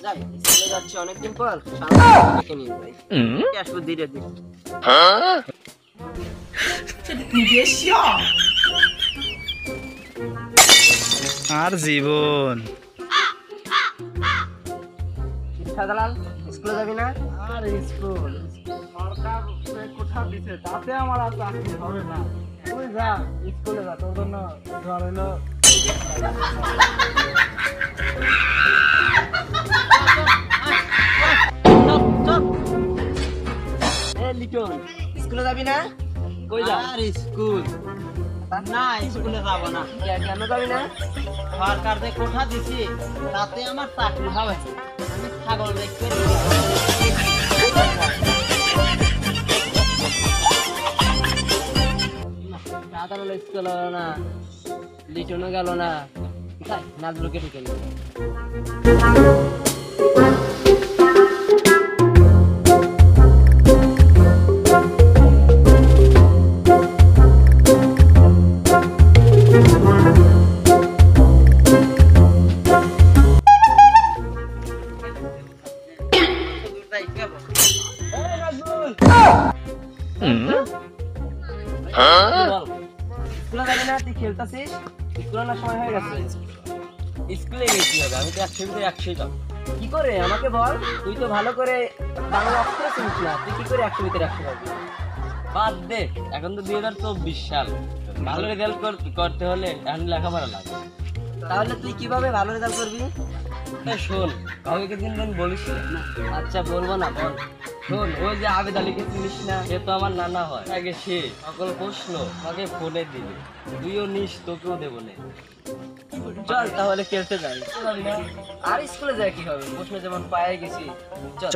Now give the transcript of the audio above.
যাই স্কুলে যাচ্ছি অনেকদিন পর সামনে নিয়ে যাই আসবো ধীরে ধীরে। আর জীবন দালাল স্কুলে যাবি না? আর স্কুল সরকার কোঠা দিছে তাতে আমার আর চাকরি হবে না। তুই যা স্কুলে যা, তোর জন্য ধর হইলো লিটন স্কুলে যাবি না? কই যা? আর স্কুল না, স্কুলে যাব না। কেন যাবি না? সরকার যে কোঠা দিছি তাতে আমার চাকরি হবে। আমি ছাগল দেখতে দাদার স্কুল হলো না, লিটনও গেল না, নাজলুকে ঢুকে নিল। স্কুলে যাবি না? তুই খেলতেছিস? স্কুলে না সময় হয়ে গেছে। স্কুলে গেছি হবে, আমি তো 100 ভিতরে 100 পাবো। কি করে আমাকে বল, তুই তো ভালো করে বাংলা অক্ষর চিনিস না, তুই কি করে 100 ভিতরে 100 পাবি? বাদ দে, এখন তো 2024 সাল, ভালো রেজাল্ট করতে হলে এখন লেখাপড়া লাগবে। তাহলে তুই কিভাবে ভালো রেজাল্ট করবি? শোন, কাউকে কিন্তু বলিস না। আচ্ছা বলবো না, বল। শোন, ওই যে আবেদ আলীকে চিনিস না, সে তো আমার নানা হয়। আগে সে সকল প্রশ্ন আমাকে ফোনে দিবে, তুইও নিস, তোকেও দেবো না। চল তাহলে খেলতে যাই। আর স্কুলে যাই কি হবে, প্রশ্ন যেমন পায়ে গেছি। চল।